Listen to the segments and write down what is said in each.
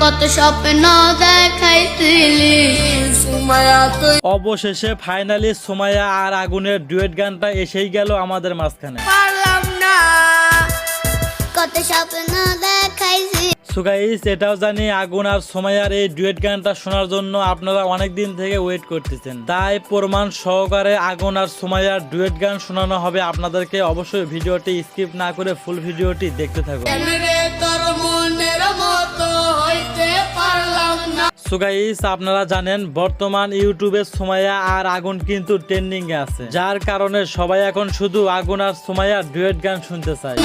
কত স্বপ্ন দেখাইছিলি সুমাইয়া তুই। অবশেষে ফাইনালি সুমাইয়া আর আগুনের ডুয়েট গানটা এসেই গেল আমাদের মাঝখানে। পারলাম না কত স্বপ্ন দেখাইছি। সো গাইস, এটাও জানি আগুন আর সুমাইয়ার এই ডুয়েট গানটা শোনার জন্য আপনারা অনেক দিন থেকে ওয়েট করতেছেন, তাই প্রমাণ সহকারে আগুন আর সুমাইয়ার ডুয়েট গান শোনানো হবে আপনাদেরকে। অবশ্যই ভিডিওটি স্কিপ না করে ফুল ভিডিওটি দেখতে থাকুন। সো গাইস, আপনারা জানেন বর্তমান ইউটিউবে সুমাইয়া আর আগুন কিন্তু ট্রেন্ডিং এ আছে, যার কারণে সবাই এখন শুধু আগুন আর সুমাইয়ার ডুয়েট গান শুনতে চায়।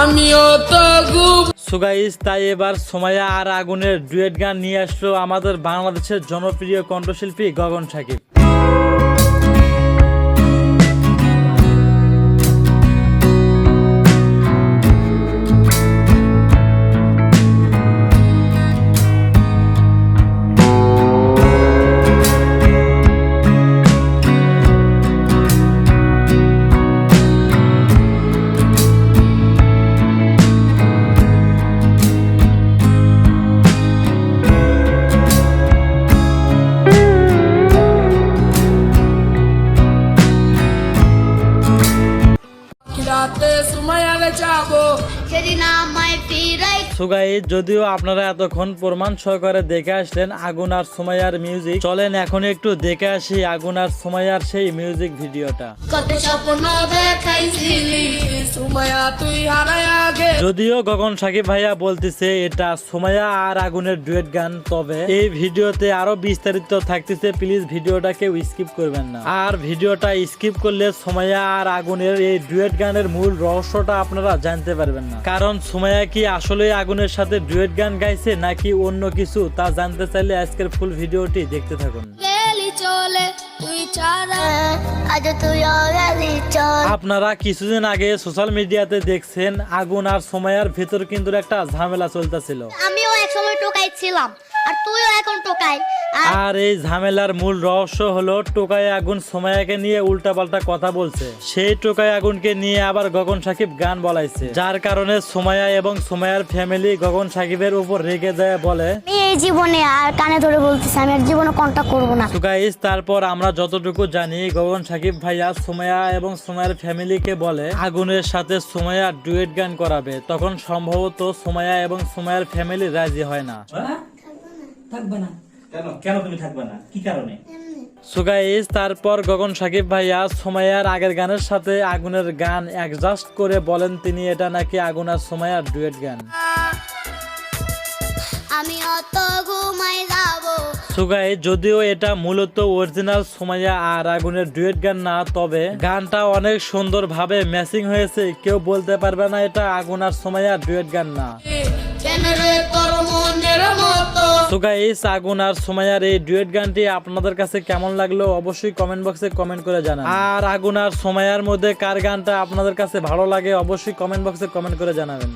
আমিও তো সো গাইস, তাই এবার সুমাইয়া আর আগুনের ডুয়েট গান নিয়ে আসলো আমাদের বাংলাদেশের জনপ্রিয় কণ্ঠশিল্পী গগন সাকিব। সো গাইস, যদিও আপনারা এতক্ষণ প্রমাণ সহকারে দেখে আসলেন আগুন আর সুমাইয়ার মিউজিক, চলেন এখন একটু দেখে আসি আগুন আর সুমাইয়ার সেই মিউজিক ভিডিওটা। কত স্বপ্ন দেখাইছিলি সুমাইয়া তুই হারায়া গে। যদিও গগন সাকিব ভাইয়া বলতেছে এটা সুমাইয়া আর আগুনের ডুয়েট গান, তবে এই ভিডিওতে আরো বিস্তারিত থাকতেছে, প্লিজ ভিডিওটা কেউ স্কিপ করবেন না। আর ভিডিওটা স্কিপ করলে সুমাইয়া আর আগুনের এই ডুয়েট গানের মূল রহস্যটা আপনারা জানতে পারবেন না, কারণ সুমাইয়া কি আসলে আগুনের সাথে ডুয়েট গান গাইছে নাকি অন্য কিছু, তা জানতে চাইলে আজকের ফুল ভিডিওটি দেখতে থাকুন। আপনারা কিছুদিন আগে সোশ্যাল মিডিয়াতে দেখছেন আগুন আর সুমাইয়ার ভেতর কিন্তু একটা ঝামেলা চলতেছিল। আমিও একসময় টোকাই ছিলাম আর তুইও এখন টোকাই। আর এই ঝামেলার মূল রহস্য হলো টোকাই আগুন সুমাইয়াকে নিয়ে উল্টাপাল্টা কথা বলছে, সেই টোকাই আগুনকে নিয়ে আবার গগন সাকিব গান বলাইছে, যার কারণে সুমাইয়া এবং সুমাইয়ার ফ্যামিলি গগন সাকিবের উপর রেগে যায়, বলে এই জীবনে আর কানে ধরে বলতেছি আমি আর জীবনে কন্টাক্ট করব না। তো গাইস, তারপর আমরা যতটুকু জানি গগন সাকিব ভাইয়া সুমাইয়া এবং সুমাইয়ার ফ্যামিলিকে বলে আগুনের সাথে সুমাইয়া ডুয়েট গান করাবে, তখন সম্ভবত সুমাইয়া এবং সুমাইয়ার ফ্যামিলি রাজি হয় না। থাকবে না কেন তুমি থাকবে না, কি কারণে? সো গাইস, তারপর গগন সাকিব ভাইয়া সুমাইয়ার আগের গানের সাথে আগুনের গান অ্যাডজাস্ট করে বলেন তিনি এটা নাকি আগুন আর সুমাইয়ার ডুয়েট গান। আমি অত ঘুমাই যাব। সো গাইস, যদিও এটা মূলত অরিজিনাল সুমাইয়া আর আগুনের ডুয়েট গান না, তবে গানটা অনেক সুন্দর ভাবে ম্যাচিং হয়েছে, কেউ বলতে পারবে না এটা আগুন আর সুমাইয়ার ডুয়েট গান না। সো গাইস, আগুন আর সুমাইয়ার এই ডুয়েট গানটি আপনাদের কাছে কেমন লাগলো অবশ্যই কমেন্ট বক্সে কমেন্ট করে জানান। আর আগুন আর সুমাইয়ার মধ্যে কার গানটা আপনাদের কাছে ভালো লাগে অবশ্যই কমেন্ট বক্সে কমেন্ট করে জানাবেন।